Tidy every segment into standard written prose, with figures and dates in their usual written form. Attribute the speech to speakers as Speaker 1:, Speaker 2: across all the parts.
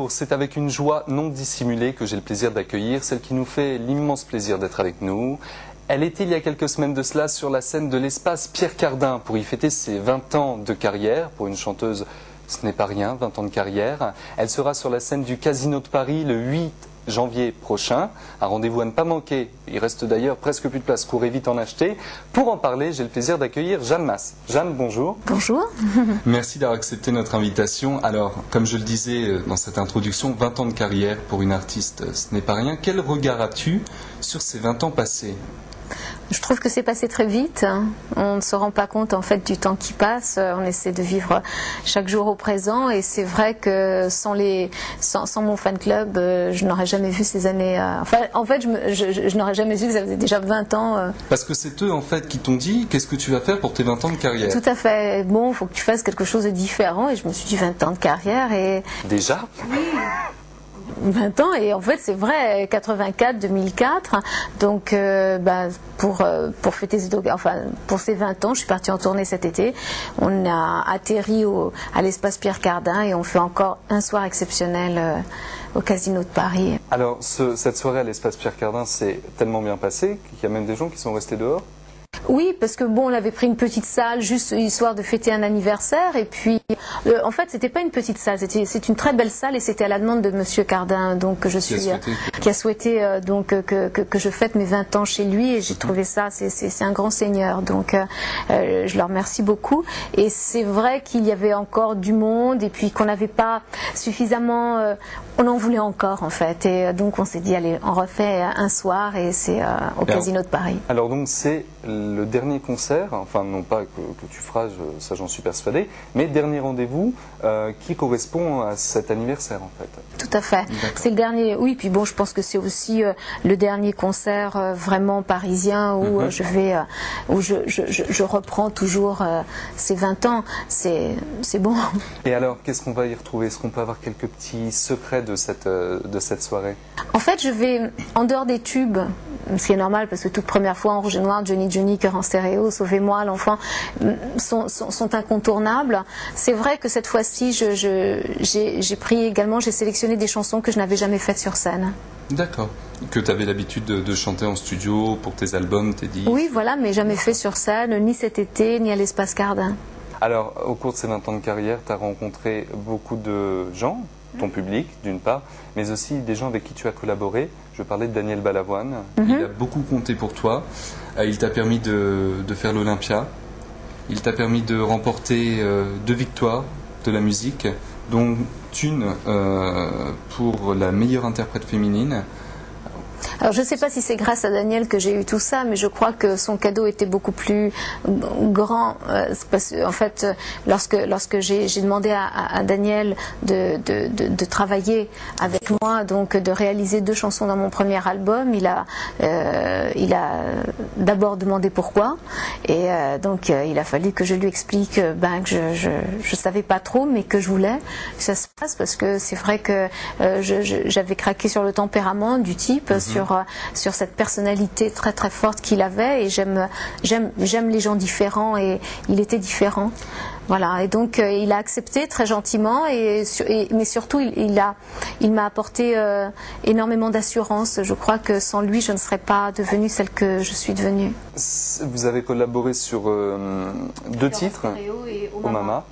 Speaker 1: Bonjour, c'est avec une joie non dissimulée que j'ai le plaisir d'accueillir celle qui nous fait l'immense plaisir d'être avec nous. Elle était il y a quelques semaines de cela sur la scène de l'espace Pierre Cardin pour y fêter ses 20 ans de carrière. Pour une chanteuse, ce n'est pas rien, 20 ans de carrière. Elle sera sur la scène du Casino de Paris le 8 janvier prochain. Un rendez-vous à ne pas manquer. Il reste d'ailleurs presque plus de place. Courez vite en acheter. Pour en parler, j'ai le plaisir d'accueillir Jeanne Mas. Jeanne, bonjour.
Speaker 2: Bonjour.
Speaker 1: Merci d'avoir accepté notre invitation. Alors, comme je le disais dans cette introduction, 20 ans de carrière pour une artiste, ce n'est pas rien. Quel regard as-tu sur ces 20 ans passés ?
Speaker 2: Je trouve que c'est passé très vite. On ne se rend pas compte en fait du temps qui passe. On essaie de vivre chaque jour au présent et c'est vrai que sans mon fan club, je n'aurais jamais vu ces années. Je n'aurais jamais vu que ça faisait déjà 20 ans.
Speaker 1: Parce que c'est eux en fait qui t'ont dit qu'est-ce que tu vas faire pour tes 20 ans de carrière.
Speaker 2: Tout à fait. Bon, il faut que tu fasses quelque chose de différent et je me suis dit 20 ans de carrière et...
Speaker 1: Déjà ?
Speaker 2: 20 ans et en fait c'est vrai 84 2004 donc pour fêter pour ces 20 ans je suis partie en tournée cet été. On a atterri à l'espace Pierre Cardin et on fait encore un soir exceptionnel au Casino de Paris.
Speaker 1: Alors cette soirée à l'espace Pierre Cardin s'est tellement bien passée qu'il y a même des gens qui sont restés dehors.
Speaker 2: Oui, parce que bon, on avait pris une petite salle juste histoire de fêter un anniversaire et puis en fait, c'était pas une petite salle, c'est une très belle salle et c'était à la demande de Monsieur Cardin, donc qui a souhaité que je fête mes 20 ans chez lui et j'ai trouvé ça, c'est un grand seigneur, donc je le remercie beaucoup et c'est vrai qu'il y avait encore du monde et puis qu'on n'avait pas suffisamment, on en voulait encore en fait et donc on s'est dit allez, on refait un soir et c'est au Casino de Paris.
Speaker 1: Alors donc c'est le dernier concert, enfin non pas que tu feras, ça j'en suis persuadé, mais dernier rendez-vous qui correspond à cet anniversaire en fait.
Speaker 2: Tout à fait, c'est le dernier, oui, puis bon je pense que c'est aussi le dernier concert vraiment parisien où je reprends toujours ces 20 ans, c'est bon.
Speaker 1: Et alors qu'est-ce qu'on va y retrouver? Est-ce qu'on peut avoir quelques petits secrets de cette soirée?
Speaker 2: En fait je vais, en dehors des tubes, ce qui est normal parce que toute première fois en rouge et noir, Johnny, Cœur en stéréo, Sauvez-moi, l'enfant sont incontournables. C'est vrai que cette fois-ci, j'ai sélectionné des chansons que je n'avais jamais faites sur scène.
Speaker 1: D'accord. Que tu avais l'habitude de chanter en studio pour tes albums, tes disques.
Speaker 2: Oui, voilà, mais jamais fait sur scène, ni cet été, ni à l'espace Cardin.
Speaker 1: Alors, au cours de ces 20 ans de carrière, tu as rencontré beaucoup de gens, ton public d'une part, mais aussi des gens avec qui tu as collaboré. Je parlais de Daniel Balavoine. Il a beaucoup compté pour toi. Il t'a permis de faire l'Olympia. Il t'a permis de remporter 2 victoires de la musique, dont une pour la meilleure interprète féminine.
Speaker 2: Alors je ne sais pas si c'est grâce à Daniel que j'ai eu tout ça, mais je crois que son cadeau était beaucoup plus grand. Parce qu'en fait, lorsque j'ai demandé à Daniel de travailler avec moi, donc de réaliser 2 chansons dans mon premier album, il a d'abord demandé pourquoi. Et donc il a fallu que je lui explique que je savais pas trop, mais que je voulais que ça se passe parce que c'est vrai que j'avais craqué sur le tempérament du type, sur cette personnalité très très forte qu'il avait et j'aime les gens différents et il était différent. Voilà, et donc il a accepté très gentiment mais surtout il m'a apporté énormément d'assurance. Je crois que sans lui je ne serais pas devenue celle que je suis devenue.
Speaker 1: Vous avez collaboré sur 2 titres, Au Mama.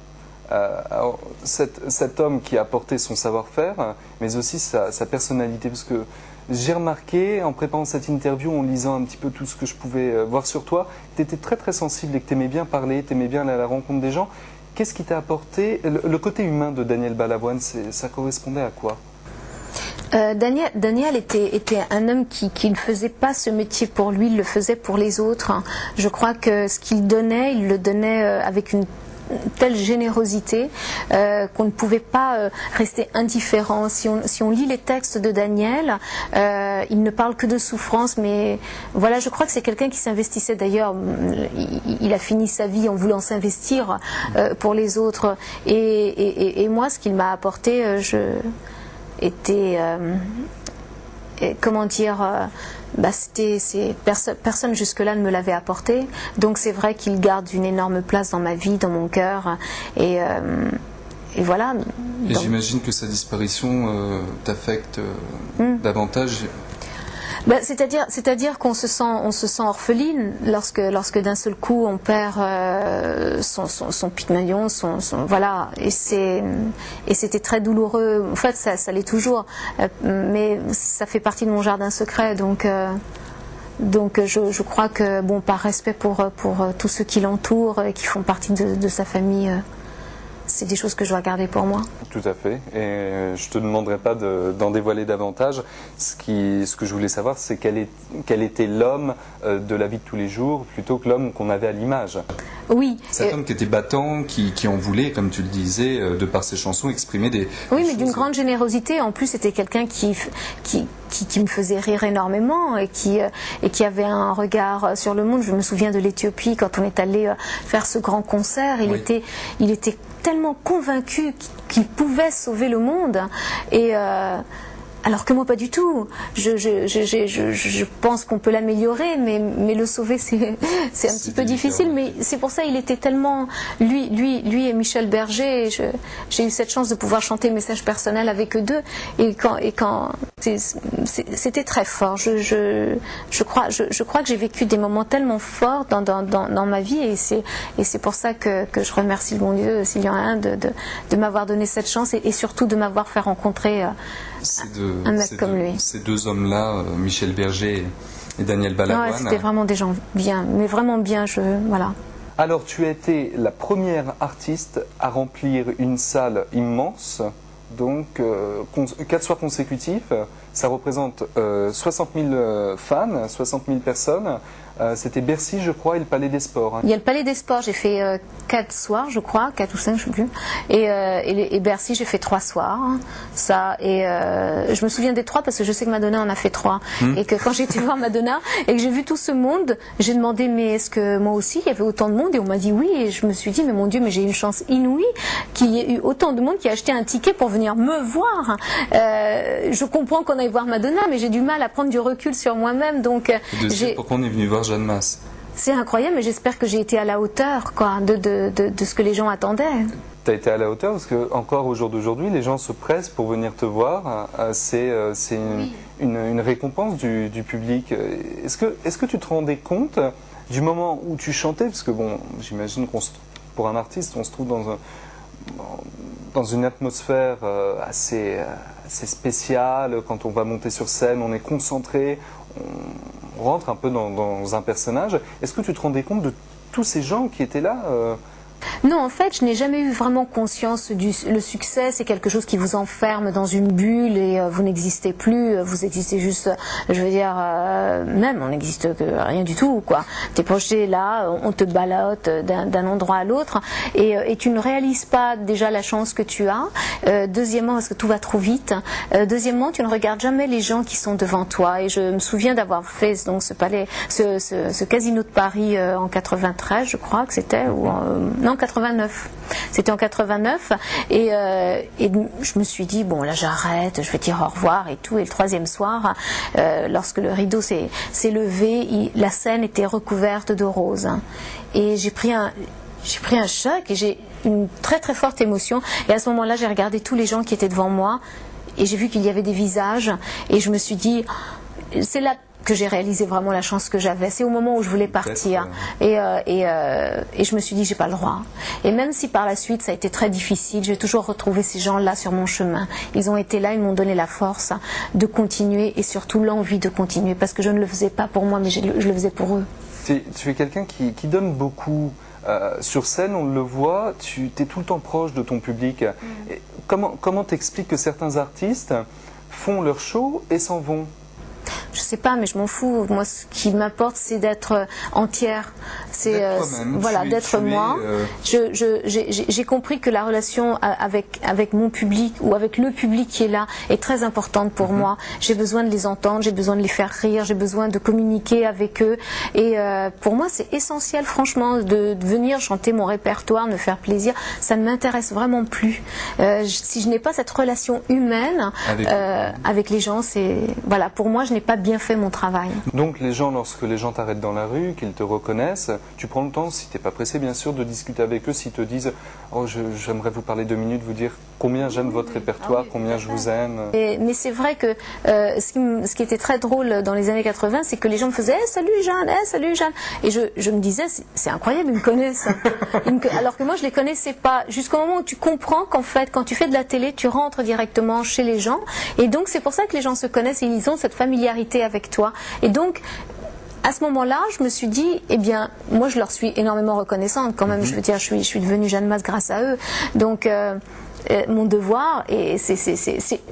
Speaker 1: Alors, cet homme qui a apporté son savoir-faire, mais aussi sa personnalité, parce que j'ai remarqué en préparant cette interview, en lisant un petit peu tout ce que je pouvais voir sur toi, que tu étais très très sensible et que tu aimais bien parler, tu aimais bien aller à la rencontre des gens. Qu'est-ce qui t'a apporté? Le côté humain de Daniel Balavoine, ça correspondait à quoi?
Speaker 2: Daniel était un homme qui ne faisait pas ce métier pour lui, il le faisait pour les autres. Je crois que ce qu'il donnait, il le donnait avec une telle générosité qu'on ne pouvait pas rester indifférent. Si on lit les textes de Daniel, il ne parle que de souffrance, mais voilà, je crois que c'est quelqu'un qui s'investissait. D'ailleurs, il a fini sa vie en voulant s'investir pour les autres. Et moi, ce qu'il m'a apporté, comment dire, personne jusque-là ne me l'avait apporté, donc c'est vrai qu'il garde une énorme place dans ma vie, dans mon cœur, et voilà.
Speaker 1: Et j'imagine que sa disparition t'affecte davantage.
Speaker 2: Ben, c'est-à-dire qu'on se sent orpheline lorsque d'un seul coup on perd son Pygmalion, voilà, et c'était très douloureux. En fait, ça l'est toujours, mais ça fait partie de mon jardin secret, donc je crois que, bon, par respect pour tous ceux qui l'entourent et qui font partie de sa famille, c'est des choses que je dois garder pour moi.
Speaker 1: Tout à fait. Et je ne te demanderai pas d'en dévoiler davantage. Ce que je voulais savoir, c'est quel était l'homme de la vie de tous les jours plutôt que l'homme qu'on avait à l'image.
Speaker 2: Oui.
Speaker 1: Cet homme qui était battant, qui en voulait, comme tu le disais, de par ses chansons, exprimer des
Speaker 2: Oui, mais
Speaker 1: choses.
Speaker 2: d'une grande générosité. En plus, c'était quelqu'un qui me faisait rire énormément et qui avait un regard sur le monde. Je me souviens de l'Éthiopie, quand on est allé faire ce grand concert. Il était tellement convaincu qu'il pouvait sauver le monde, et alors que moi pas du tout. Je pense qu'on peut l'améliorer, mais le sauver c'est un petit peu difficile. Mais c'est pour ça il était tellement lui et Michel Berger. J'ai eu cette chance de pouvoir chanter Message personnel avec eux deux, et quand c'était très fort. Je crois que j'ai vécu des moments tellement forts dans ma vie, et c'est pour ça que je remercie le bon Dieu, s'il y en a un, de m'avoir donné cette chance, et surtout de m'avoir fait rencontrer un mec comme lui.
Speaker 1: Ces deux hommes-là, Michel Berger et Daniel Balavoine.
Speaker 2: Ouais, c'était vraiment des gens bien, mais vraiment bien. Voilà.
Speaker 1: Alors, tu as été la première artiste à remplir une salle immense, donc 4 soirs consécutifs. Ça représente 60 000 fans, 60 000 personnes. C'était Bercy, je crois, et le Palais des Sports. Hein.
Speaker 2: Il y a le Palais des Sports, j'ai fait 4 soirs, je crois, 4 ou 5, je ne sais plus. Et Bercy, j'ai fait 3 soirs. Ça, et je me souviens des 3 parce que je sais que Madonna en a fait 3. Et que quand j'étais voir Madonna et que j'ai vu tout ce monde, j'ai demandé, mais est-ce que moi aussi, il y avait autant de monde? Et on m'a dit oui. Et je me suis dit, mais mon Dieu, mais j'ai une chance inouïe qu'il y ait eu autant de monde qui a acheté un ticket pour venir me voir. Je comprends qu'on aille voir Madonna, mais j'ai du mal à prendre du recul sur moi-même. Donc,
Speaker 1: pourquoi on est venu voir Jeanne Masse?
Speaker 2: C'est incroyable, mais j'espère que j'ai été à la hauteur, quoi, de ce que les gens attendaient.
Speaker 1: Tu as été à la hauteur parce que encore au jour d'aujourd'hui, les gens se pressent pour venir te voir. C'est une récompense du public. Est-ce que tu te rendais compte du moment où tu chantais? Parce que bon, j'imagine pour un artiste, on se trouve dans une atmosphère assez spéciale. Quand on va monter sur scène, on est concentré, on rentre un peu dans un personnage. Est-ce que tu te rendais compte de tous ces gens qui étaient là
Speaker 2: Non, en fait, je n'ai jamais eu vraiment conscience le succès, c'est quelque chose qui vous enferme dans une bulle et vous n'existez plus, vous existez juste, je veux dire, même on n'existe que rien du tout, quoi. T'es projeté là, on te ballotte d'un endroit à l'autre, et tu ne réalises pas déjà la chance que tu as. Deuxièmement, parce que tout va trop vite. Deuxièmement, tu ne regardes jamais les gens qui sont devant toi. Et je me souviens d'avoir fait donc ce casino de Paris en 93, je crois que c'était, ou non, 89. C'était en 89, et je me suis dit, bon là j'arrête, je vais dire au revoir et tout. Et le 3e soir, lorsque le rideau s'est levé, la scène était recouverte de roses. Et j'ai pris un choc, et j'ai une très très forte émotion. Et à ce moment-là, j'ai regardé tous les gens qui étaient devant moi, et j'ai vu qu'il y avait des visages, et je me suis dit, c'est là que j'ai réalisé vraiment la chance que j'avais. C'est au moment où je voulais partir, et je me suis dit, j'ai pas le droit. Et même si par la suite ça a été très difficile, j'ai toujours retrouvé ces gens-là sur mon chemin. Ils ont été là, ils m'ont donné la force de continuer, et surtout l'envie de continuer, parce que je ne le faisais pas pour moi, mais je le faisais pour eux.
Speaker 1: Tu es quelqu'un qui donne beaucoup. Sur scène, on le voit, tu es tout le temps proche de ton public. Et comment t'expliques que certains artistes font leur show et s'en vont?
Speaker 2: Je sais pas, mais je m'en fous. Moi, ce qui m'importe, c'est d'être entière. C'est voilà, d'être moi. J'ai compris que la relation avec mon public, ou avec le public qui est là, est très importante pour moi. J'ai besoin de les entendre, j'ai besoin de les faire rire, j'ai besoin de communiquer avec eux. Et pour moi, c'est essentiel, franchement, de venir chanter mon répertoire, me faire plaisir. Ça ne m'intéresse vraiment plus. Si je n'ai pas cette relation humaine avec les gens, c'est voilà. Pour moi, je n'ai pas bien bien fait mon travail.
Speaker 1: Donc les gens, lorsque les gens t'arrêtent dans la rue, qu'ils te reconnaissent, tu prends le temps, si tu n'es pas pressé bien sûr, de discuter avec eux, s'ils te disent « Oh, j'aimerais vous parler 2 minutes, vous dire combien j'aime votre répertoire, combien je vous aime ».
Speaker 2: Mais c'est vrai que ce qui était très drôle dans les années 80, c'est que les gens me faisaient salut Jeanne, salut Jeanne ». Et je me disais, c'est incroyable, ils me connaissent. Alors que moi, je ne les connaissais pas. Jusqu'au moment où tu comprends qu'en fait, quand tu fais de la télé, tu rentres directement chez les gens. Et donc, c'est pour ça que les gens se connaissent et ils ont cette familiarité avec toi. Et donc, à ce moment-là, je me suis dit, eh bien, moi, je leur suis énormément reconnaissante quand même. Je veux dire, je suis devenue Jeanne Mas grâce à eux. Donc, mon devoir, et c'est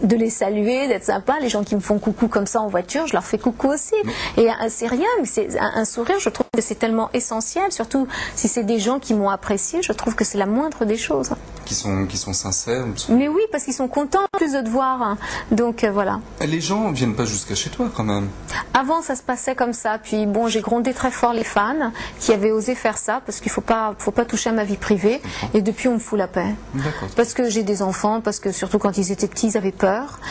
Speaker 2: de les saluer, d'être sympa. Les gens qui me font coucou comme ça en voiture, je leur fais coucou aussi. Et c'est rien, mais c'est un sourire. Je trouve que c'est tellement essentiel, surtout si c'est des gens qui m'ont apprécié. Je trouve que c'est la moindre des choses.
Speaker 1: Qui sont sincères.
Speaker 2: Mais oui, parce qu'ils sont contents en plus de te voir. Hein. Donc voilà.
Speaker 1: Les gens viennent pas jusqu'à chez toi quand même.
Speaker 2: Avant, ça se passait comme ça. Puis bon, j'ai grondé très fort les fans qui avaient osé faire ça parce qu'il faut pas toucher à ma vie privée. Et depuis, on me fout la paix. Parce que j'ai des enfants, parce que surtout quand ils étaient petits, ils avaient peur.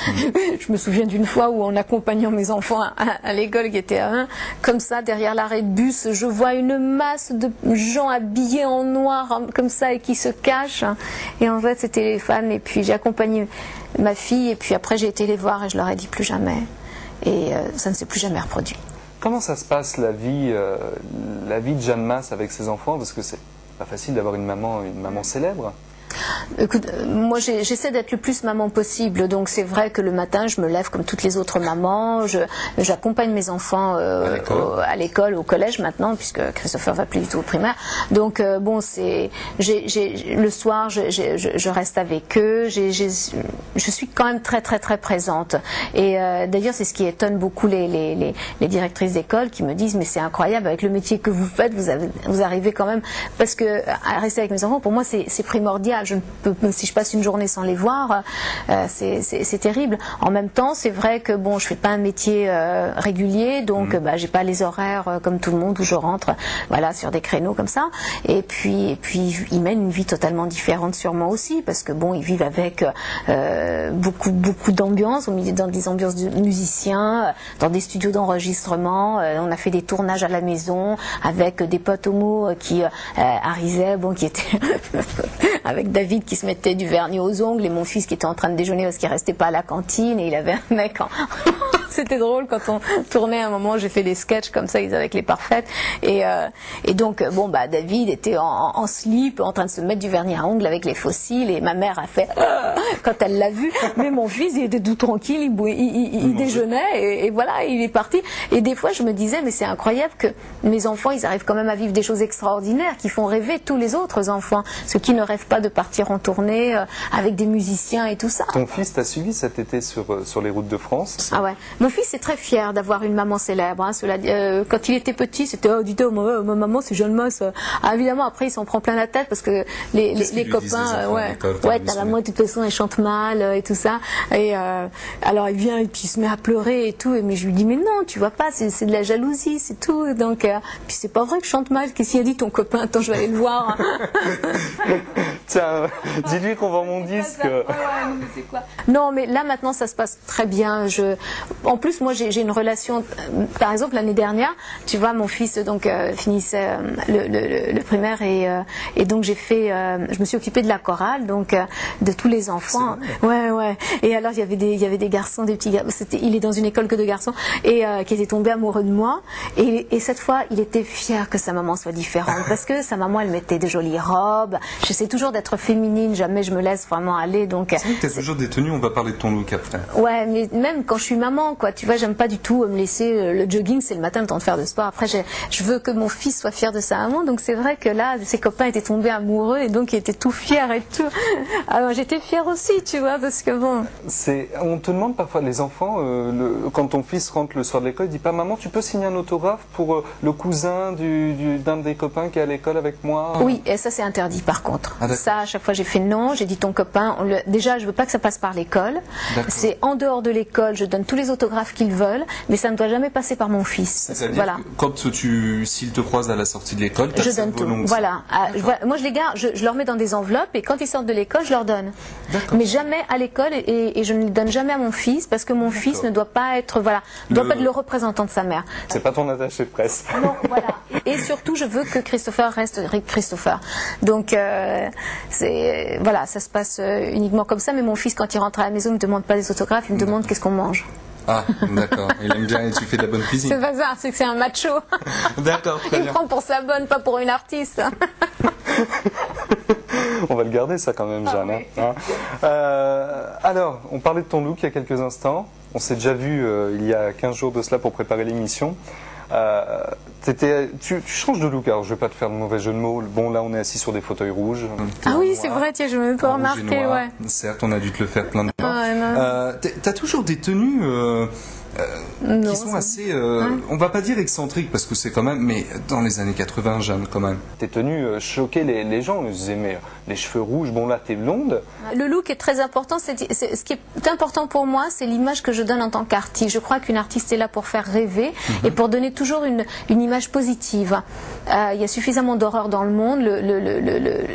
Speaker 2: Je me souviens d'une fois où en accompagnant mes enfants à l'école qui était à 1, comme ça, derrière l'arrêt de bus, je vois une masse de gens habillés en noir comme ça et qui se cachent. Et en fait, c'était les fans. Et puis j'ai accompagné ma fille et puis après j'ai été les voir et je leur ai dit plus jamais. Et ça ne s'est plus jamais reproduit.
Speaker 1: Comment ça se passe la vie de Jeanne Mas avec ses enfants? Parce que c'est pas facile d'avoir une maman célèbre.
Speaker 2: Écoute, moi j'essaie d'être le plus maman possible, donc c'est vrai que le matin je me lève comme toutes les autres mamans, j'accompagne mes enfants à l'école, au collège maintenant, puisque Christopher va plus du tout au primaire, donc bon le soir je reste avec eux, je suis quand même très très très présente, et d'ailleurs c'est ce qui étonne beaucoup les directrices d'école qui me disent mais c'est incroyable avec le métier que vous faites, vous arrivez quand même, parce que à rester avec mes enfants pour moi c'est primordial. Si je passe une journée sans les voir, c'est terrible. En même temps, c'est vrai que bon, je fais pas un métier régulier, donc j'ai pas les horaires comme tout le monde où je rentre, voilà, sur des créneaux comme ça. Et puis ils mènent une vie totalement différente sur moi aussi, parce que bon, ils vivent avec beaucoup d'ambiance, dans des ambiances de musiciens, dans des studios d'enregistrement. On a fait des tournages à la maison avec des potes homo qui arrivaient, bon, qui étaient avec David qui se mettait du vernis aux ongles et mon fils qui était en train de déjeuner parce qu'il restait pas à la cantine et il avait un mec en... C'était drôle quand on tournait à un moment, j'ai fait des sketchs comme ça, ils avec les parfaites et donc bon bah David était en slip en train de se mettre du vernis à ongles avec les fossiles et ma mère a fait quand elle l'a vu, mais mon fils il était tout tranquille, il déjeunait et voilà, il est parti. Et des fois je me disais mais c'est incroyable que mes enfants ils arrivent quand même à vivre des choses extraordinaires qui font rêver tous les autres enfants, ceux qui ne rêvent pas de partir en tournée avec des musiciens et tout ça.
Speaker 1: Ton fils t'a suivi cet été sur les routes de France?
Speaker 2: Ah ouais. Mon fils est très fier d'avoir une maman célèbre. Hein, quand il était petit, c'était oh, dis-donc, ma maman c'est Jeanne Mas. Ah, évidemment, après il s'en prend plein la tête parce que les copains, ta maman de toute façon elle chante mal et tout ça. Et alors il vient et puis il se met à pleurer et tout. Mais je lui dis mais non, tu vois pas, c'est de la jalousie, c'est tout. Donc puis c'est pas vrai que je chante mal. Qu'est-ce qu'il a dit ton copain? Attends, je vais aller le voir.
Speaker 1: Tiens, dis-lui qu'on vend mon disque.
Speaker 2: Non, mais là maintenant ça se passe très bien. En plus, moi j'ai une relation. Par exemple, l'année dernière, tu vois, mon fils donc finissait le primaire et donc je me suis occupée de la chorale, donc de tous les enfants. Ouais. Et alors il y avait des garçons, des petits gars. Il est dans une école que de garçons et qui étaient tombés amoureux de moi. Et cette fois, il était fier que sa maman soit différente parce que sa maman elle mettait de jolies robes. J'essaie toujours d'être féminine, jamais je me laisse vraiment aller. Donc
Speaker 1: c'est vrai que t'as toujours des tenues. On va parler de ton look après.
Speaker 2: Ouais, mais même quand je suis maman, quoi, tu vois, j'aime pas du tout me laisser le jogging, c'est le matin, le temps de faire de sport. Après, je veux que mon fils soit fier de sa maman, donc c'est vrai que là, ses copains étaient tombés amoureux et donc ils étaient tout fiers et tout. Alors j'étais fière aussi, tu vois, parce que bon.
Speaker 1: On te demande parfois, les enfants, quand ton fils rentre le soir de l'école, il dit pas maman, tu peux signer un autographe pour le cousin d'un des copains qui est à l'école avec moi?
Speaker 2: Oui, et ça c'est interdit par contre.
Speaker 1: Ah,
Speaker 2: ça, à chaque fois j'ai fait non, j'ai dit ton copain, déjà je veux pas que ça passe par l'école, c'est en dehors de l'école, je donne tous les autographes qu'ils veulent, mais ça ne doit jamais passer par mon fils.
Speaker 3: C'est-à-dire que quand s'ils te croisent à la sortie de l'école,
Speaker 2: je donne tout. Voilà. Moi je les garde, je leur mets dans des enveloppes et quand ils sortent de l'école, je leur donne. Mais jamais à l'école et je ne les donne jamais à mon fils parce que mon fils ne doit pas être, doit pas être le représentant de sa mère.
Speaker 1: C'est pas ton attaché de presse.
Speaker 2: Non, voilà. Et surtout, je veux que Christopher reste Christopher. Donc, ça se passe uniquement comme ça. Mais mon fils, quand il rentre à la maison, il ne me demande pas des autographes, il me demande qu'est-ce qu'on mange.
Speaker 3: Ah, d'accord. Il aime bien et tu fais de la bonne cuisine.
Speaker 2: C'est pas ça, c'est que c'est un macho.
Speaker 3: D'accord, très bien.
Speaker 2: Il prend pour sa bonne, pas pour une artiste.
Speaker 1: On va le garder ça quand même, Jeanne. Alors, on parlait de ton look il y a quelques instants. On s'est déjà vu il y a 15 jours de cela pour préparer l'émission. Tu changes de look, alors je vais pas te faire de mauvais jeu de mots. Bon, là on est assis sur des fauteuils rouges.
Speaker 2: Ah oui, c'est vrai, tiens, je ne m'ai pas remarqué. Ouais.
Speaker 3: Certes, on a dû te le faire plein de fois.
Speaker 2: Ouais,
Speaker 3: t'as toujours des tenues qui sont assez, on va pas dire excentriques parce que c'est quand même, mais dans les années 80, Jeanne, quand même.
Speaker 1: Tes tenues choquaient les gens, ils disaient mais les cheveux rouges, bon là t'es blonde.
Speaker 2: Le look est très important, ce qui est important pour moi, c'est l'image que je donne en tant qu'artiste. Je crois qu'une artiste est là pour faire rêver et pour donner toujours une image positive. Il y a suffisamment d'horreur dans le monde,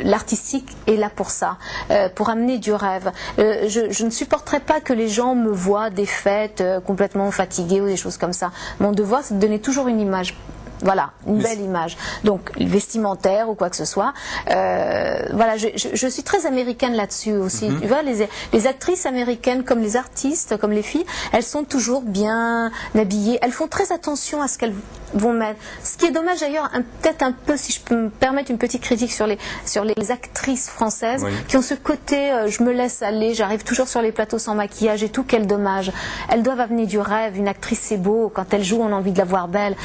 Speaker 2: l'artistique est là pour ça, pour amener du rêve. Je ne supporterai pas que les gens me voient défaite, complètement fatiguée ou des choses comme ça. Mon devoir, c'est de donner toujours une image. Voilà, une belle image. Donc, vestimentaire ou quoi que ce soit. Je suis très américaine là-dessus aussi. Tu vois, les actrices américaines, comme les artistes, comme les filles, elles sont toujours bien habillées. Elles font très attention à ce qu'elles vont mettre. Ce qui est dommage d'ailleurs, peut-être un peu, si je peux me permettre une petite critique sur les actrices françaises, qui ont ce côté, je me laisse aller, j'arrive toujours sur les plateaux sans maquillage et tout, quel dommage. Elles doivent amener du rêve. Une actrice, c'est beau. Quand elle joue, on a envie de la voir belle.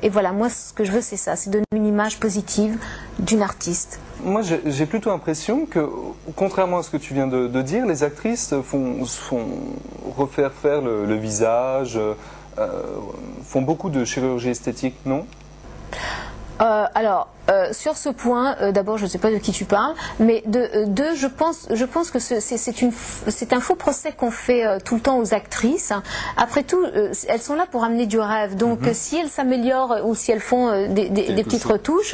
Speaker 2: Et voilà, moi ce que je veux c'est ça, c'est donner une image positive d'une artiste.
Speaker 1: Moi j'ai plutôt l'impression que, contrairement à ce que tu viens de dire, les actrices font refaire faire le visage, font beaucoup de chirurgie esthétique, non ?
Speaker 2: Sur ce point, d'abord, je ne sais pas de qui tu parles, mais je pense que c'est un faux procès qu'on fait tout le temps aux actrices. Après tout, elles sont là pour amener du rêve. Donc, si elles s'améliorent ou si elles font des petites retouches,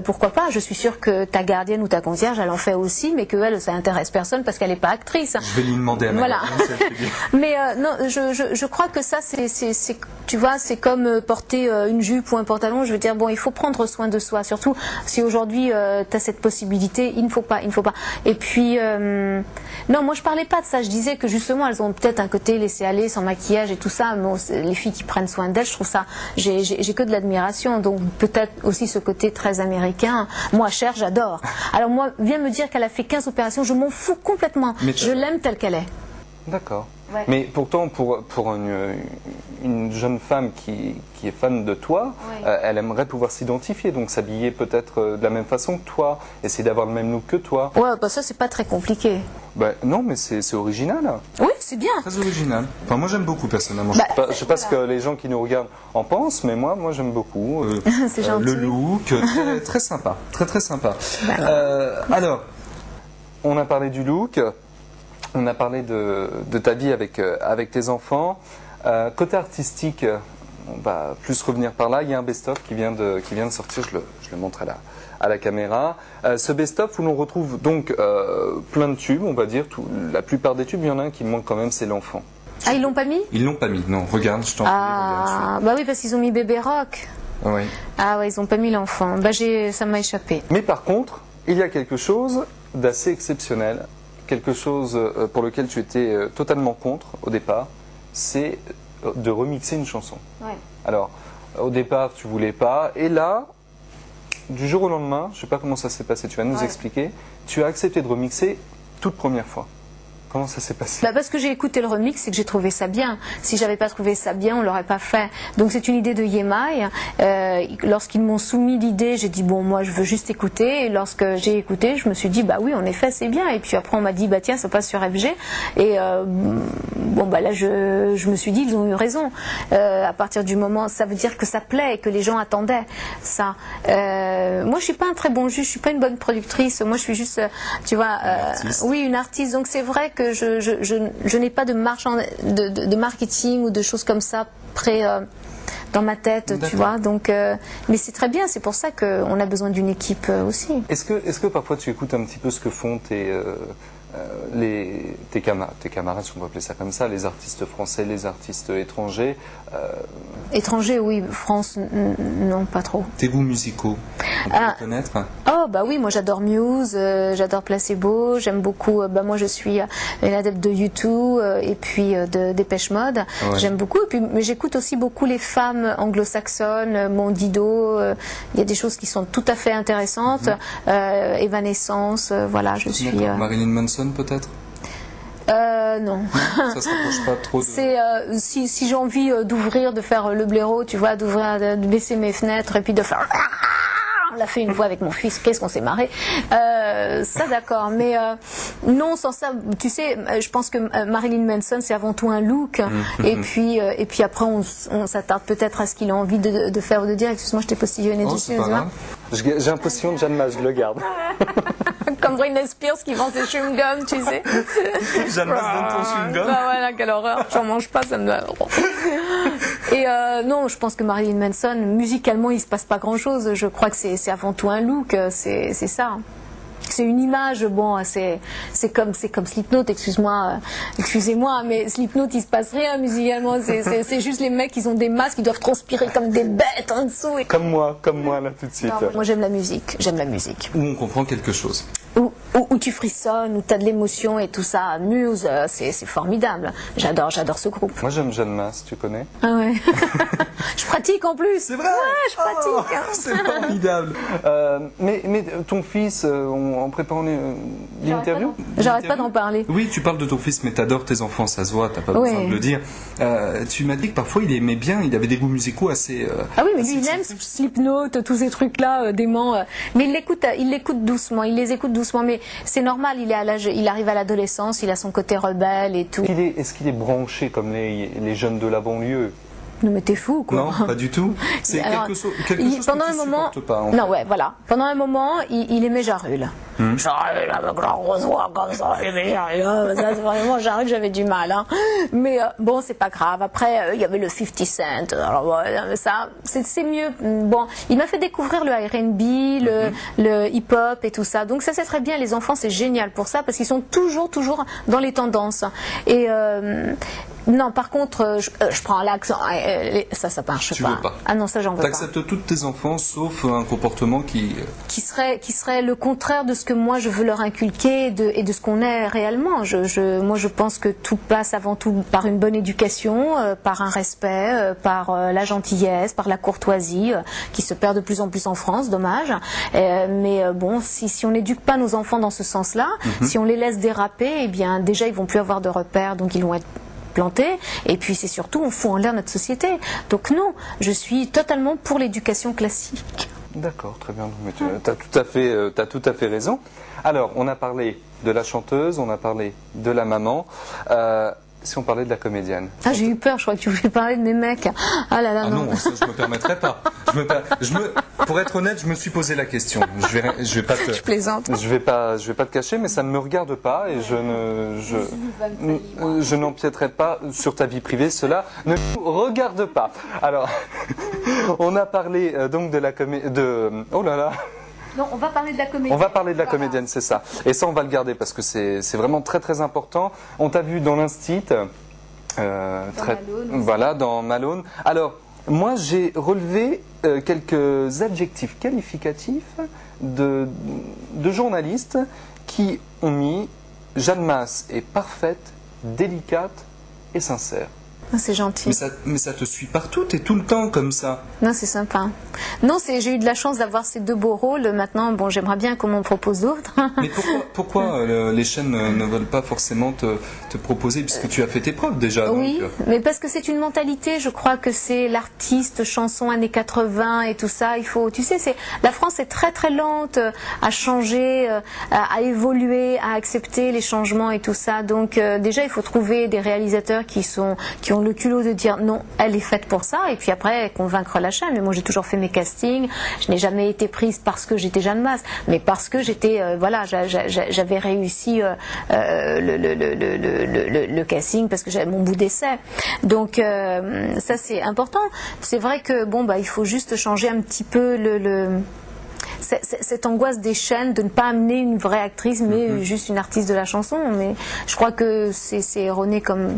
Speaker 2: pourquoi pas ? Je suis sûre que ta gardienne ou ta concierge, elle en fait aussi, mais qu'elle, ça intéresse personne parce qu'elle n'est pas actrice.
Speaker 3: Je vais lui demander à ma
Speaker 2: Mais non, je crois que ça, tu vois, c'est comme porter une jupe ou un pantalon. Je veux dire, bon, il faut prendre soin de soi, surtout si aujourd'hui tu as cette possibilité, il ne faut pas. Et puis, non, moi je parlais pas de ça, je disais que justement elles ont peut-être un côté laissé aller, sans maquillage et tout ça, mais les filles qui prennent soin d'elles, je trouve ça, j'ai que de l'admiration, donc peut-être aussi ce côté très américain. Moi, Cher, j'adore. Alors moi, viens me dire qu'elle a fait 15 opérations, je m'en fous complètement, je l'aime telle qu'elle est.
Speaker 1: D'accord. Ouais. Mais pourtant, pour une jeune femme qui est fan de toi, elle aimerait pouvoir s'identifier, donc s'habiller peut-être de la même façon que toi, essayer d'avoir le même look que toi.
Speaker 2: Ouais, bah ça c'est pas très compliqué.
Speaker 1: Bah, non, mais c'est original.
Speaker 2: Oui, c'est bien.
Speaker 3: Très original. Enfin, moi j'aime beaucoup personnellement.
Speaker 1: Je sais pas ce que les gens qui nous regardent en pensent, mais moi j'aime beaucoup.
Speaker 2: C'est gentil.
Speaker 3: Le look, très sympa, très sympa. Alors,
Speaker 1: on a parlé du look. On a parlé de ta vie avec tes enfants. Côté artistique, on va plus revenir par là. Il y a un best-of qui vient de sortir, je le montre à la caméra. Ce best-of où l'on retrouve donc plein de tubes, on va dire. La plupart des tubes, il y en a un qui me manque quand même, c'est l'enfant.
Speaker 2: Ah, ils l'ont pas mis ?
Speaker 3: Ils l'ont pas mis, non. Regarde, je t'en prie.
Speaker 2: Ah, bah oui, parce qu'ils ont mis Bébé Rock.
Speaker 3: Oui.
Speaker 2: Ah ouais, ils n'ont pas mis l'enfant. Bah ça m'a échappé.
Speaker 1: Mais par contre, il y a quelque chose d'assez exceptionnel. Quelque chose pour lequel tu étais totalement contre au départ, c'est de remixer une chanson.
Speaker 2: Ouais.
Speaker 1: Alors, au départ, tu voulais pas, et là, du jour au lendemain, je ne sais pas comment ça s'est passé, tu vas nous expliquer, tu as accepté de remixer toute première fois. Comment ça s'est passé ?
Speaker 2: Parce que j'ai écouté le remix et que j'ai trouvé ça bien. Si j'avais pas trouvé ça bien, on l'aurait pas fait. Donc c'est une idée de Yemai. Lorsqu'ils m'ont soumis l'idée, j'ai dit bon, moi je veux juste écouter. Et lorsque j'ai écouté, je me suis dit bah oui, en effet c'est bien. Et puis après on m'a dit bah tiens, ça passe sur FG. Et bon bah là je me suis dit ils ont eu raison. À partir du moment, ça veut dire que ça plaît et que les gens attendaient ça. Moi je suis pas un très bon juge, je suis pas une bonne productrice. Moi je suis juste, tu vois, oui, une artiste. Donc c'est vrai que je n'ai pas de marketing ou de choses comme ça près dans ma tête, tu vois. Donc, mais c'est très bien, c'est pour ça qu'on a besoin d'une équipe aussi.
Speaker 1: Est-ce que parfois tu écoutes un petit peu ce que font tes camarades, si on peut appeler ça comme ça, les artistes français, les artistes étrangers?
Speaker 2: Étrangers, oui. France, non, pas trop.
Speaker 3: Tes goûts musicaux, on peut les connaître?
Speaker 2: Oh, bah oui, moi j'adore Muse, j'adore Placebo, j'aime beaucoup, moi je suis une adepte de U2 et puis de Dépêche Mode, j'aime beaucoup, et puis, mais j'écoute aussi beaucoup les femmes anglo-saxonnes, Dido, il y a des choses qui sont tout à fait intéressantes, Evanescence, voilà, je suis...
Speaker 3: Marilyn Manson peut-être?
Speaker 2: Non.
Speaker 3: Ça se rapproche pas trop de...
Speaker 2: C'est si j'ai envie d'ouvrir, de faire le blaireau, tu vois, d'ouvrir, de baisser mes fenêtres et puis de faire... On l'a fait une fois avec mon fils, qu'est-ce qu'on s'est marré. Ça d'accord, mais non, sans ça, tu sais, je pense que Marilyn Manson c'est avant tout un look, et puis après on s'attarde peut-être à ce qu'il a envie de faire ou de dire. Excuse-moi, je t'ai postillonné dessus.
Speaker 1: J'ai l'impression de Jeanne Mas, je le garde.
Speaker 2: Comme Britney Spears qui vend ses chewing-gums, tu sais.
Speaker 3: Jeanne Mas donne ton chewing-gum.
Speaker 2: Bah voilà, quelle horreur, j'en mange pas, ça me donne... Et non, je pense que Marilyn Manson, musicalement, il se passe pas grand-chose. Je crois que c'est avant tout un look, c'est ça. C'est une image, bon, c'est comme Slipknot, excusez-moi, mais Slipknot, il se passe rien musicalement, c'est juste les mecs, ils ont des masques, ils doivent transpirer comme des bêtes en dessous.
Speaker 1: Comme moi, là, tout de suite.
Speaker 2: Non, moi j'aime la musique.
Speaker 3: Où on comprend quelque chose.
Speaker 2: Où tu frissonnes, où tu as de l'émotion et tout ça. Muse, c'est formidable. J'adore ce groupe.
Speaker 1: Moi j'aime Jeanne Mas, tu connais?
Speaker 2: Ah ouais. Je pratique en plus.
Speaker 3: C'est vrai?
Speaker 2: Ouais, je pratique.
Speaker 3: C'est formidable.
Speaker 1: Mais ton fils, en préparant l'interview,
Speaker 2: j'arrête pas d'en parler.
Speaker 3: Oui, tu parles de ton fils, mais t'adores tes enfants, ça se voit, t'as pas besoin de le dire. Tu m'as dit que parfois il aimait bien, il avait des goûts musicaux assez...
Speaker 2: ah oui, mais lui il aime Slipknot, tous ces trucs-là, déments. Mais il l'écoute doucement, il les écoute doucement, mais c'est normal, il arrive à l'adolescence, il a son côté rebelle et tout.
Speaker 1: Est-ce qu'il est branché comme les jeunes de la banlieue?
Speaker 2: Non mais t'es fou quoi.
Speaker 3: Non, pas du tout. C'est quelque chose
Speaker 2: pendant
Speaker 3: que tu
Speaker 2: un moment,
Speaker 3: supportes pas.
Speaker 2: Non ouais, voilà. Pendant un moment, il aimait Jarul. Jarul avec la grosse voix comme ça, j'aimais Jarul. Ça, vraiment Jarul, j'avais du mal. Hein. Mais bon, c'est pas grave. Après, il y avait le 50 Cent. Alors ça, c'est mieux. Bon, il m'a fait découvrir le R&B, le hip-hop et tout ça. Donc ça c'est très bien. Les enfants, c'est génial pour ça parce qu'ils sont toujours dans les tendances. Et non, par contre, je prends l'accent. Ça marche
Speaker 3: tu
Speaker 2: pas.
Speaker 3: Veux pas.
Speaker 2: Ah non, ça j'en veux pas.
Speaker 3: T'acceptes tous tes enfants sauf un comportement qui
Speaker 2: serait le contraire de ce que moi je veux leur inculquer et de ce qu'on est réellement. Moi je pense que tout passe avant tout par une bonne éducation, par un respect, par la gentillesse, par la courtoisie, qui se perd de plus en plus en France, dommage. Mais bon, si on n'éduque pas nos enfants dans ce sens-là, si on les laisse déraper, eh bien déjà ils vont plus avoir de repères, donc ils vont être plantés, et puis c'est surtout on fout en l'air notre société. Donc non, je suis totalement pour l'éducation classique.
Speaker 1: D'accord, très bien. Tu as tout à fait raison. Alors, on a parlé de la chanteuse, on a parlé de la maman. Si on parlait de la comédienne.
Speaker 2: Ah, j'ai eu peur, je crois que tu voulais parler de mes mecs. Ah là là,
Speaker 3: ah non, ça, je me permettrais pas. Pour être honnête, je me suis posé la question. Je vais pas te...
Speaker 2: Je plaisante.
Speaker 1: Je vais pas te cacher, mais ça ne me regarde pas et je n'empiéterai pas sur ta vie privée. Cela ne nous regarde pas. Alors, on a parlé donc de la oh là là.
Speaker 2: Non, on va parler de la comédienne.
Speaker 1: On va parler de la comédienne, c'est ça. Et ça, on va le garder parce que c'est vraiment très très important. On t'a vu dans l'Instit, voilà, dans Malone. Alors, moi, j'ai relevé quelques adjectifs qualificatifs de journalistes qui ont mis Jeanne Mas est parfaite, délicate et sincère.
Speaker 2: C'est gentil.
Speaker 3: Mais ça te suit partout, t'es tout le temps comme ça.
Speaker 2: Non, c'est sympa. Non, j'ai eu de la chance d'avoir ces 2 beaux rôles. Maintenant, bon, j'aimerais bien qu'on m'en propose d'autres.
Speaker 3: Mais pourquoi les chaînes ne veulent pas forcément te proposer, puisque tu as fait tes preuves déjà?
Speaker 2: Oui,
Speaker 3: donc...
Speaker 2: mais parce que c'est une mentalité. Je crois que c'est l'artiste chanson années 80 et tout ça. Il faut, tu sais, la France est très très lente à changer, à évoluer, à accepter les changements et tout ça. Donc déjà, il faut trouver des réalisateurs qui ont le culot de dire non, elle est faite pour ça, et puis après convaincre la chaîne. Mais moi j'ai toujours fait mes castings, je n'ai jamais été prise parce que j'étais Jeanne Masse, mais parce que j'étais j'avais réussi le casting, parce que j'avais mon bout d'essai. Donc ça c'est important. C'est vrai que il faut juste changer un petit peu cette angoisse des chaînes de ne pas amener une vraie actrice mais juste une artiste de la chanson. Mais je crois que c'est erroné comme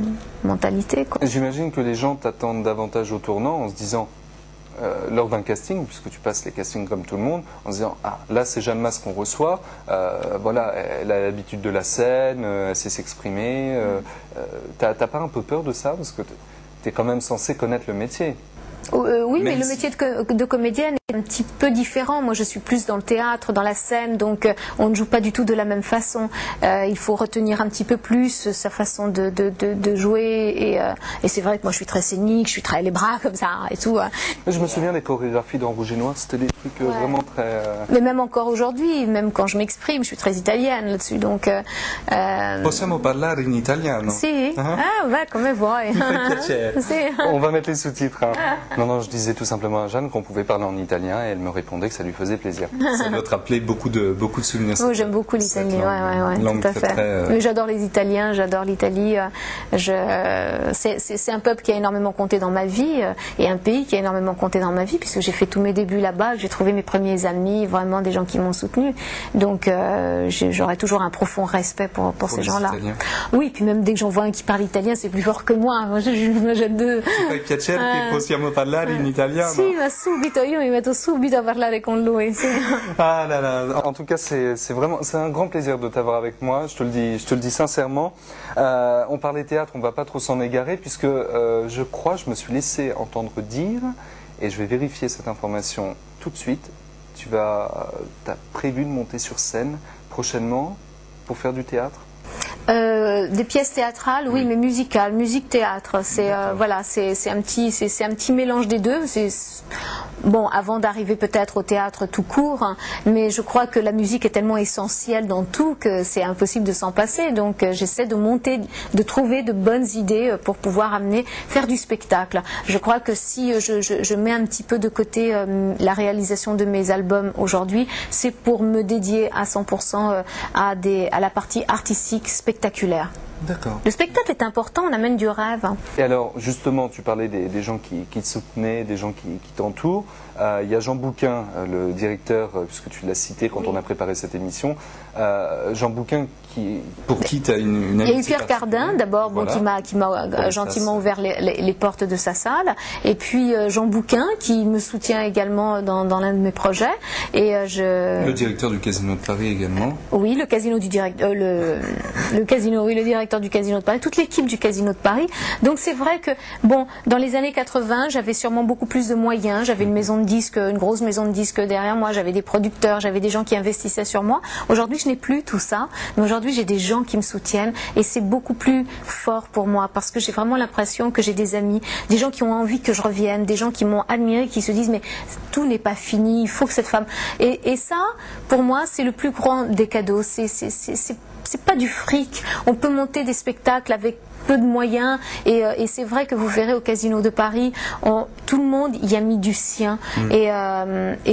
Speaker 2: mentalité, quoi.
Speaker 1: J'imagine que les gens t'attendent davantage au tournant en se disant lors d'un casting, puisque tu passes les castings comme tout le monde, en se disant là c'est Jeanne Masse qu'on reçoit, voilà, elle a l'habitude de la scène, elle sait s'exprimer. T'as pas un peu peur de ça, parce que t'es quand même censé connaître le métier?
Speaker 2: Oui, mais le métier de comédienne est un petit peu différent. Moi, je suis plus dans le théâtre, dans la scène, donc on ne joue pas du tout de la même façon. Il faut retenir un petit peu plus sa façon de jouer. Et c'est vrai que moi, je suis très scénique, je suis très les bras comme ça et tout.
Speaker 1: Je me souviens des chorégraphies dans Rouge et Noir, c'était des trucs vraiment très...
Speaker 2: Mais même encore aujourd'hui, même quand je m'exprime, je suis très italienne là-dessus. Donc,
Speaker 3: Possiamo parlare in italiano?
Speaker 2: Si. Va, come vuoi.
Speaker 1: On va mettre les sous-titres. Hein. Non, je disais tout simplement à Jeanne qu'on pouvait parler en italien et elle me répondait que ça lui faisait plaisir.
Speaker 3: Ça doit te rappeler beaucoup de souvenirs.
Speaker 2: Oui, j'aime beaucoup l'italien, tout à fait. Mais j'adore les Italiens, j'adore l'Italie. C'est un peuple qui a énormément compté dans ma vie et un pays qui a énormément compté dans ma vie, puisque j'ai fait tous mes débuts là-bas, j'ai trouvé mes premiers amis, vraiment des gens qui m'ont soutenu. Donc j'aurai toujours un profond respect pour ces gens-là. Oui, puis même dès que j'en vois un qui parle italien, c'est plus fort que moi. Moi j'aime deux.
Speaker 3: Piacere che possiamo parlare in italiano.
Speaker 2: Sì, ma subito, io mi metto subito a parlare con lui. Sì.
Speaker 1: Ah là là. En tout cas, c'est un grand plaisir de t'avoir avec moi. Je te le dis sincèrement. On parlait théâtre, on va pas trop s'en égarer, puisque je me suis laissé entendre dire, et je vais vérifier cette information tout de suite. T'as prévu de monter sur scène prochainement pour faire du théâtre?
Speaker 2: Des pièces théâtrales, oui, mais musicales, musique-théâtre. C'est c'est un petit mélange des deux. Bon, avant d'arriver peut-être au théâtre tout court, hein, mais je crois que la musique est tellement essentielle dans tout que c'est impossible de s'en passer. Donc j'essaie de trouver de bonnes idées pour pouvoir faire du spectacle. Je crois que si je mets un petit peu de côté la réalisation de mes albums aujourd'hui, c'est pour me dédier à 100% à la partie artistique spectaculaire.
Speaker 3: D'accord.
Speaker 2: Le spectacle est important, on amène du rêve.
Speaker 1: Et alors, justement, tu parlais des gens qui te soutenaient, des gens qui t'entourent. Il y a Jean Bouquin, le directeur, puisque tu l'as cité quand on a préparé cette émission. Jean Bouquin
Speaker 3: pour qui tu as une
Speaker 2: Il y a eu Pierre Cardin, d'abord, qui m'a gentiment ouvert les portes de sa salle. Et puis Jean Bouquin, qui me soutient également dans l'un de mes projets. Et
Speaker 3: le directeur du Casino de Paris également.
Speaker 2: Oui, le directeur du Casino de Paris, toute l'équipe du Casino de Paris. Donc c'est vrai que, dans les années 80, j'avais sûrement beaucoup plus de moyens. J'avais une maison de disques, une grosse maison de disques derrière moi. J'avais des producteurs, j'avais des gens qui investissaient sur moi. Aujourd'hui, je n'ai plus tout ça. Mais aujourd'hui, j'ai des gens qui me soutiennent. Et c'est beaucoup plus fort pour moi parce que j'ai vraiment l'impression que j'ai des amis, des gens qui ont envie que je revienne, des gens qui m'ont admiré, qui se disent mais tout n'est pas fini, il faut que cette femme... Et ça, pour moi, c'est le plus grand des cadeaux. C'est pas du fric. On peut monter des spectacles avec peu de moyens et c'est vrai que vous verrez au Casino de Paris, tout le monde y a mis du sien et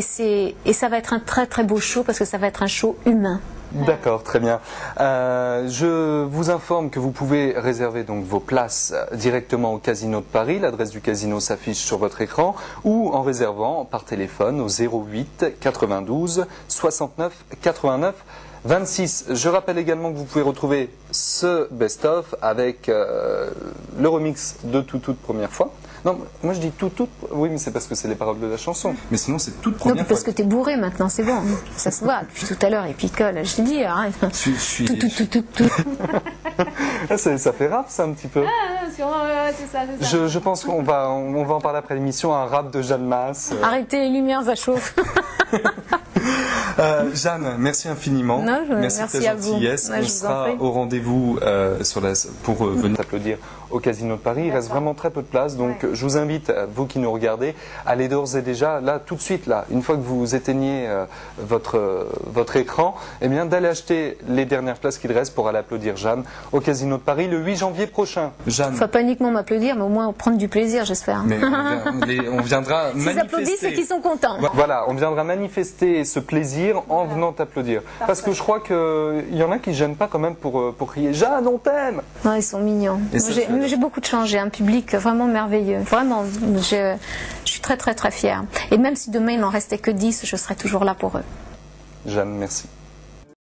Speaker 2: ça va être un très très beau show parce que ça va être un show humain.
Speaker 1: D'accord, très bien. Je vous informe que vous pouvez réserver donc vos places directement au Casino de Paris. L'adresse du casino s'affiche sur votre écran ou en réservant par téléphone au 08 92 69 89 26. Je rappelle également que vous pouvez retrouver ce best-of avec le remix de toute première fois. Non, moi je dis toute, oui, mais c'est parce que c'est les paroles de la chanson.
Speaker 3: Mais sinon c'est toute première fois.
Speaker 2: Non, parce que t'es bourré maintenant, c'est bon. Ça se voit, depuis tout à l'heure, il picole. Je t'ai dit, arrête.
Speaker 3: Je suis...
Speaker 2: Tout.
Speaker 1: Ça fait rap, ça, un petit peu.
Speaker 2: Ah, attention, c'est ça, c'est ça.
Speaker 1: Je pense qu'on va en parler après l'émission, un rap de Jeanne Masse.
Speaker 2: Arrêtez les lumières, ça chauffe.
Speaker 3: Jeanne, merci infiniment.
Speaker 2: Non,
Speaker 3: merci de ta gentillesse. On sera au rendez-vous pour venir
Speaker 1: applaudir au Casino de Paris. Il reste vraiment très peu de place, donc je vous invite, vous qui nous regardez, à aller d'ores et déjà, là, tout de suite, là, une fois que vous éteignez votre écran, eh bien, d'aller acheter les dernières places qu'il reste pour aller applaudir Jeanne au Casino de Paris le 8 janvier prochain.
Speaker 3: Jeanne.
Speaker 2: Faut pas uniquement m'applaudir, mais au moins prendre du plaisir, j'espère.
Speaker 3: Mais on viendra manifester.
Speaker 2: S'ils applaudissent, c'est qu'ils sont contents.
Speaker 1: Voilà, on viendra manifester ce plaisir en venant t'applaudir. Parce que je crois qu'il y en a qui ne gênent pas quand même pour crier « Jeanne, on t'aime !»
Speaker 2: Non, ils sont mignons. J'ai beaucoup de chance, j'ai un public vraiment merveilleux. Vraiment, je suis très très très fière. Et même si demain il n'en restait que 10, je serai toujours là pour eux.
Speaker 1: Jeanne, merci.